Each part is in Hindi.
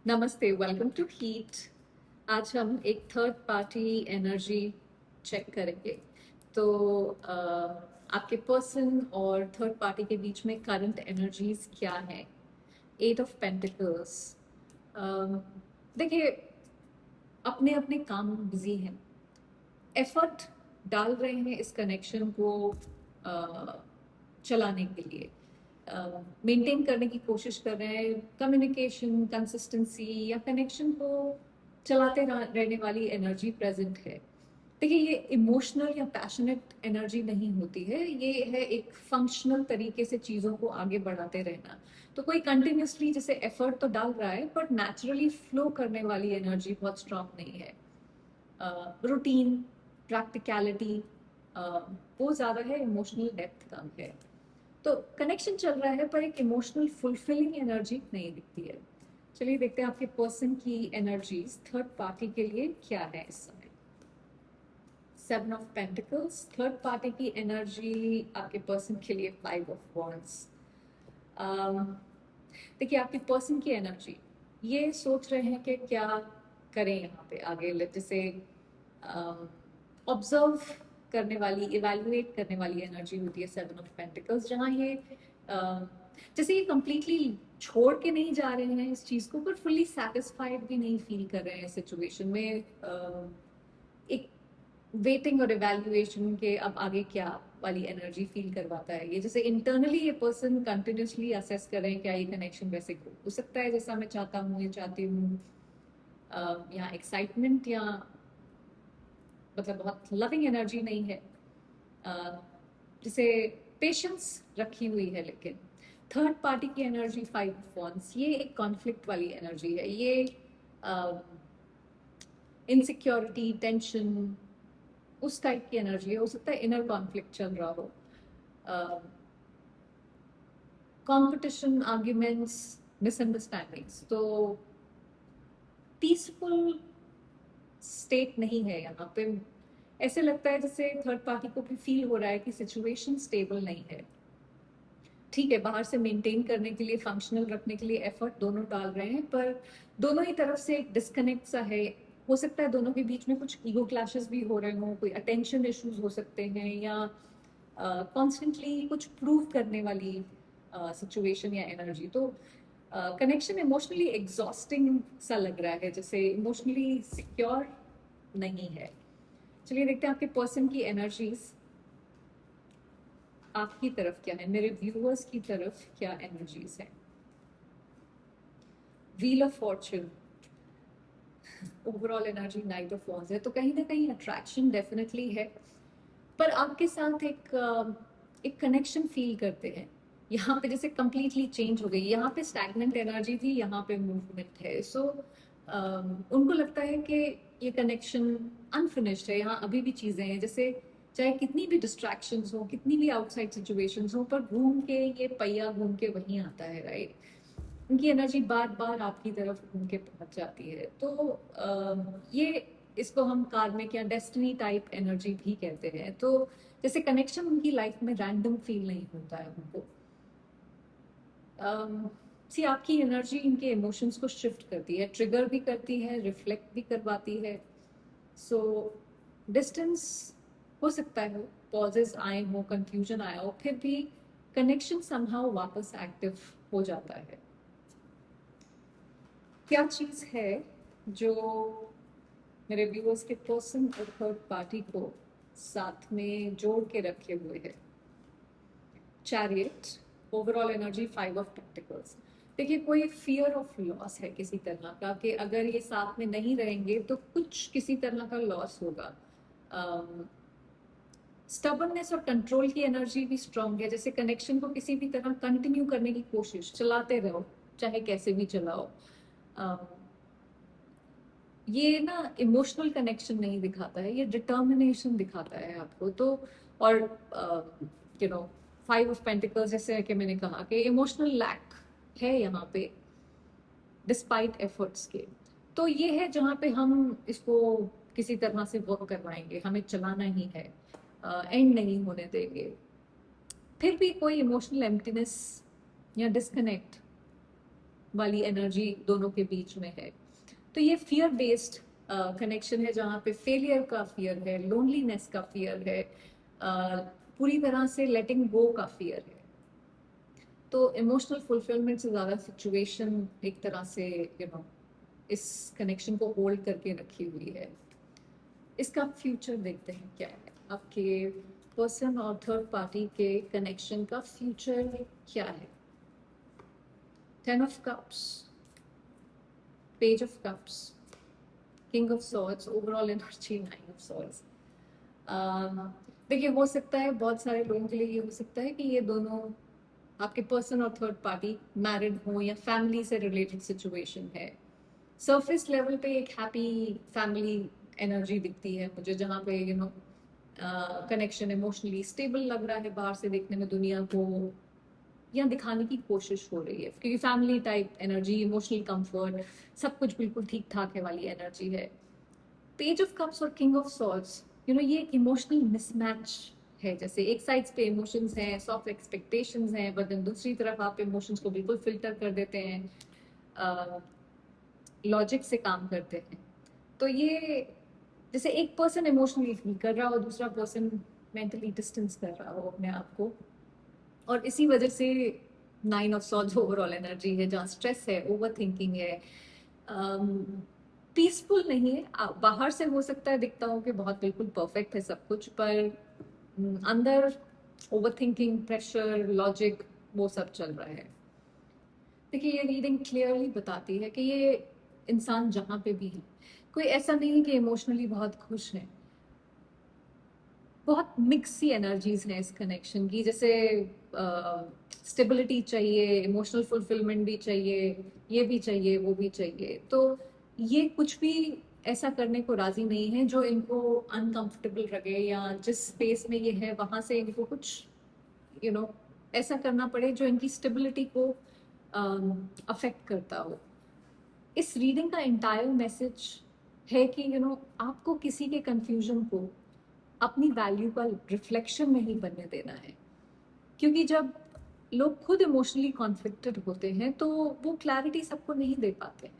नमस्ते, वेलकम टू हीट। आज हम एक थर्ड पार्टी एनर्जी चेक करेंगे। तो आपके पर्सन और थर्ड पार्टी के बीच में करंट एनर्जीज क्या है। Eight of pentacles. देखिए, अपने अपने काम में बिजी हैं, एफर्ट डाल रहे हैं इस कनेक्शन को चलाने के लिए, मेंटेन करने की कोशिश कर रहे हैं। कम्युनिकेशन, कंसिस्टेंसी या कनेक्शन को चलाते रहने वाली एनर्जी प्रेजेंट है। देखिए, ये इमोशनल या पैशनेट एनर्जी नहीं होती है, ये है एक फंक्शनल तरीके से चीज़ों को आगे बढ़ाते रहना। तो कोई कंटिन्यूसली जैसे एफर्ट तो डाल रहा है, बट नेचुरली फ्लो करने वाली एनर्जी बहुत स्ट्रांग नहीं है। रूटीन, प्रैक्टिकलिटी वो ज़्यादा है, इमोशनल डेप्थ कम है। तो कनेक्शन चल रहा है, पर एक इमोशनल फुलफिलिंग एनर्जी नहीं दिखती है। चलिए देखते हैं आपके पर्सन की एनर्जीज थर्ड पार्टी के लिए क्या है इस समय। Seven of pentacles, third party की एनर्जी आपके पर्सन के लिए फाइव ऑफ वॉन्ड्स। देखिए, आपके पर्सन की एनर्जी ये सोच रहे हैं कि क्या करें यहाँ पे आगे, जैसे ऑब्जर्व करने वाली, इवेल्युएट करने वाली एनर्जी होती है सेवन ऑफ पेंटिकल्स, जहाँ ये जैसे ये कंप्लीटली छोड़ के नहीं जा रहे हैं इस चीज को, पर फुल्ली सेटिस्फाइड भी नहीं फील कर रहे हैं सिचुएशन में। एक वेटिंग और इवेल्युएशन के अब आगे क्या वाली एनर्जी फील करवाता है ये। जैसे इंटरनली ये पर्सन कंटिन्यूसली असेस कर रहे हैं क्या ये कनेक्शन वैसे हो सकता है जैसा मैं चाहता हूँ या चाहती हूँ, या एक्साइटमेंट, या मतलब बहुत लविंग एनर्जी नहीं है। जैसे पेशेंस रखी हुई है, लेकिन थर्ड पार्टी की एनर्जी फाइव ऑफ वॉन्ड्स, ये एक कॉन्फ्लिक्ट वाली एनर्जी है। ये इनसिक्योरिटी, टेंशन, उस टाइप की एनर्जी है। हो सकता है इनर कॉन्फ्लिक्ट चल रहा हो, कॉम्पिटिशन, आर्ग्यूमेंट्स, मिसअंडरस्टैंडिंग्स। तो पीसफुल स्टेट नहीं है यहाँ पे। ऐसे लगता है जैसे थर्ड पार्टी को भी फील हो रहा है कि सिचुएशन स्टेबल नहीं है। ठीक है, बाहर से मेंटेन करने के लिए, फंक्शनल रखने के लिए एफर्ट दोनों डाल रहे हैं, पर दोनों ही तरफ से एक डिस्कनेक्ट सा है। हो सकता है दोनों के बीच में कुछ ईगो क्लैशेस भी हो रहे हों, कोई अटेंशन इश्यूज हो सकते हैं, या कॉन्स्टेंटली कुछ प्रूव करने वाली सिचुएशन या एनर्जी। तो कनेक्शन इमोशनली एग्जॉस्टिंग सा लग रहा है, जैसे इमोशनली सिक्योर नहीं है। चलिए देखते हैं आपके पर्सन की एनर्जीज आपकी तरफ क्या है, मेरे व्यूअर्स की तरफ क्या एनर्जीज है। Wheel of Fortune, overall energy night of wands है। तो कहीं ना कहीं अट्रैक्शन डेफिनेटली है, पर आपके साथ एक कनेक्शन फील करते हैं। यहाँ पे जैसे कंप्लीटली चेंज हो गई, यहाँ पे स्टैग्नेंट एनर्जी थी, यहाँ पे मूवमेंट है। सो उनको लगता है कि ये कनेक्शन अनफिनिश्ड है, यहाँ अभी भी चीजें हैं। जैसे चाहे कितनी भी डिस्ट्रैक्शंस हो, कितनी भी आउटसाइड सिचुएशंस हो, पर घूम के ये पहिया घूम के वहीं आता है, राइट। उनकी एनर्जी बार बार आपकी तरफ घूम के पहुंच जाती है। तो ये, इसको हम कार्मिक या डेस्टिनी टाइप एनर्जी भी कहते हैं। तो जैसे कनेक्शन उनकी लाइफ में रैंडम फील नहीं होता है उनको। सी, आपकी एनर्जी इनके इमोशंस को शिफ्ट करती है, ट्रिगर भी करती है, रिफ्लेक्ट भी करवाती है। सो डिस्टेंस हो सकता है, पॉजेस आए हो, कंफ्यूजन आया हो, फिर भी कनेक्शन समहाउ वापस एक्टिव हो जाता है। क्या चीज है जो मेरे व्यूअर्स के पर्सन और थर्ड पार्टी को साथ में जोड़ के रखे हुए है। Chariot, overall energy five of pentacles. देखिए, कोई फियर ऑफ लॉस है किसी तरह का, कि अगर ये साथ में नहीं रहेंगे तो कुछ किसी तरह का लॉस होगा। स्टबर्ननेस और कंट्रोल की एनर्जी भी स्ट्रांग है, जैसे कनेक्शन को किसी भी तरह कंटिन्यू करने की कोशिश, चलाते रहो चाहे कैसे भी चलाओ। ये ना इमोशनल कनेक्शन नहीं दिखाता है, ये डिटर्मिनेशन दिखाता है आपको। तो और you know, five of pentacles, जैसे कि मैंने कहा कि इमोशनल लैक है यहाँ पे डिस्पाइट एफर्ट्स के। तो ये है जहाँ पे हम इसको किसी तरह से वर्क करवाएंगे, हमें चलाना ही है, एंड नहीं होने देंगे। फिर भी कोई इमोशनल एम्प्टीनेस या डिस्कनेक्ट वाली एनर्जी दोनों के बीच में है। तो ये फियर बेस्ड कनेक्शन है, जहाँ पे फेलियर का फियर है, लोनलीनेस का फियर है, पूरी तरह से लेटिंग गो का फियर है। तो इमोशनल फुलफिलमेंट से ज़्यादा सिचुएशन एक तरह से इस कनेक्शन को होल्ड करके रखी हुई है। इसका फ्यूचर देखते हैं क्या है, आपके पर्सन और थर्ड पार्टी के कनेक्शन का फ्यूचर क्या है। 10 of Cups, Page of Cups, King of Swords, overall energy 9 of Swords। देखिए, हो सकता है बहुत सारे लोगों के लिए ये हो सकता है कि ये दोनों आपके पर्सन और थर्ड पार्टी मैरिड हो या फैमिली से रिलेटेड सिचुएशन है। सरफेस लेवल पे एक हैप्पी फैमिली एनर्जी दिखती है मुझे, जहाँ पे कनेक्शन इमोशनली स्टेबल लग रहा है बाहर से देखने में दुनिया को, या दिखाने की कोशिश हो रही है, क्योंकि family type energy, emotional comfort, सब कुछ बिल्कुल ठीक ठाक है वाली एनर्जी है। पेज ऑफ कप्स और किंग ऑफ सॉर्ड्स, ये इमोशनल मिसमैच है। जैसे एक साइड पे इमोशंस हैं, सॉफ्ट एक्सपेक्टेशंस हैं, बट दूसरी तरफ आप इमोशंस को बिल्कुल फिल्टर कर देते हैं, लॉजिक से काम करते हैं। तो ये जैसे एक पर्सन इमोशनली फील कर रहा हो, दूसरा पर्सन मेंटली डिस्टेंस कर रहा हो अपने आप को, और इसी वजह से 9 ऑफ सॉर्ड्स ओवरऑल एनर्जी है, जहाँ स्ट्रेस है, ओवर थिंकिंग है, पीसफुल नहीं है। बाहर से हो सकता है दिखता हो कि बहुत बिल्कुल परफेक्ट है सब कुछ, पर अंदर ओवर थिंकिंग, प्रेशर, लॉजिक, वो सब चल रहा है। देखिए, ये रीडिंग क्लियरली बताती है कि ये इंसान जहाँ पे भी है, कोई ऐसा नहीं है कि इमोशनली बहुत खुश है। बहुत मिक्स सी एनर्जीज हैं इस कनेक्शन की। जैसे स्टेबिलिटी चाहिए, इमोशनल फुलफिलमेंट भी चाहिए, ये भी चाहिए, वो भी चाहिए। तो ये कुछ भी ऐसा करने को राजी नहीं है जो इनको अनकंफर्टेबल लगे, या जिस स्पेस में ये है वहां से इनको कुछ ऐसा करना पड़े जो इनकी स्टेबिलिटी को अफेक्ट करता हो। इस रीडिंग का इंटायर मैसेज है कि आपको किसी के कंफ्यूजन को अपनी वैल्यू का रिफ्लेक्शन नहीं बनने देना है। क्योंकि जब लोग खुद इमोशनली कॉन्फ्लिक्टेड होते हैं तो वो क्लैरिटी सबको नहीं दे पाते हैं।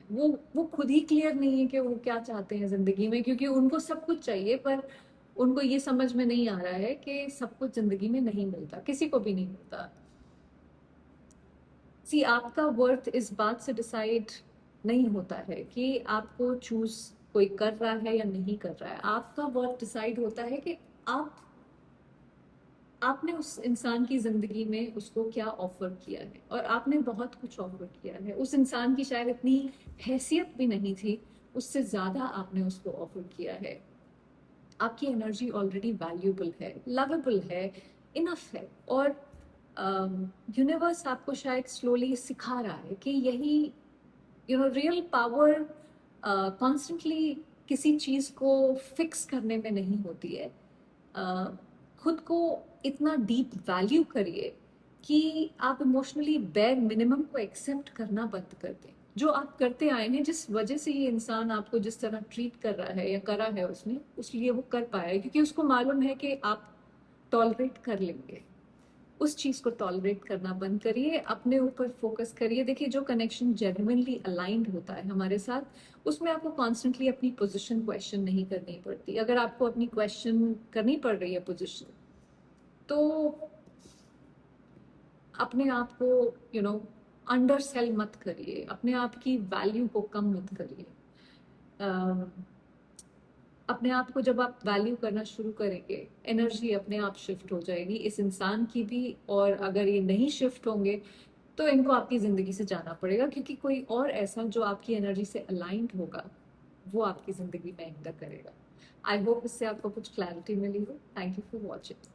वो खुद ही क्लियर नहीं है कि वो क्या चाहते हैं जिंदगी में, क्योंकि उनको सब कुछ चाहिए, पर उनको ये समझ में नहीं आ रहा है कि सब कुछ जिंदगी में नहीं मिलता, किसी को भी नहीं मिलता। सी, आपका वर्थ इस बात से डिसाइड नहीं होता है कि आपको चूज कोई कर रहा है या नहीं कर रहा है। आपका वर्थ डिसाइड होता है कि आपने उस इंसान की जिंदगी में उसको क्या ऑफर किया है, और आपने बहुत कुछ ऑफर किया है। उस इंसान की शायद इतनी हैसियत भी नहीं थी, उससे ज्यादा आपने उसको ऑफर किया है। आपकी एनर्जी ऑलरेडी वैल्यूबल है, लवेबल है, इनफ है, और यूनिवर्स आपको शायद स्लोली सिखा रहा है कि यही रियल पावर कॉन्स्टेंटली किसी चीज को फिक्स करने में नहीं होती है। खुद को इतना डीप वैल्यू करिए कि आप इमोशनली बेयर मिनिमम को एक्सेप्ट करना बंद कर दें। जो आप करते आए हैं, जिस वजह से ये इंसान आपको जिस तरह ट्रीट कर रहा है या करा है उसने, उसलिए वो कर पाया है, क्योंकि उसको मालूम है कि आप टॉलरेट कर लेंगे। उस चीज को टॉलरेट करना बंद करिए, अपने ऊपर फोकस करिए। देखिए, जो कनेक्शन जेन्युइनली अलाइंड होता है हमारे साथ, उसमें आपको कॉन्स्टेंटली अपनी पोजीशन क्वेश्चन नहीं करनी पड़ती। अगर आपको अपनी क्वेश्चन करनी पड़ रही है पोजीशन, तो अपने आप को अंडर सेल मत करिए, अपने आप की वैल्यू को कम मत करिए। अपने आप को जब आप वैल्यू करना शुरू करेंगे, एनर्जी अपने आप शिफ्ट हो जाएगी इस इंसान की भी। और अगर ये नहीं शिफ्ट होंगे तो इनको आपकी जिंदगी से जाना पड़ेगा, क्योंकि कोई और ऐसा जो आपकी एनर्जी से अलाइंड होगा वो आपकी जिंदगी में एंटर करेगा। आई होप इससे आपको कुछ क्लैरिटी मिली हो। Thank you for watching.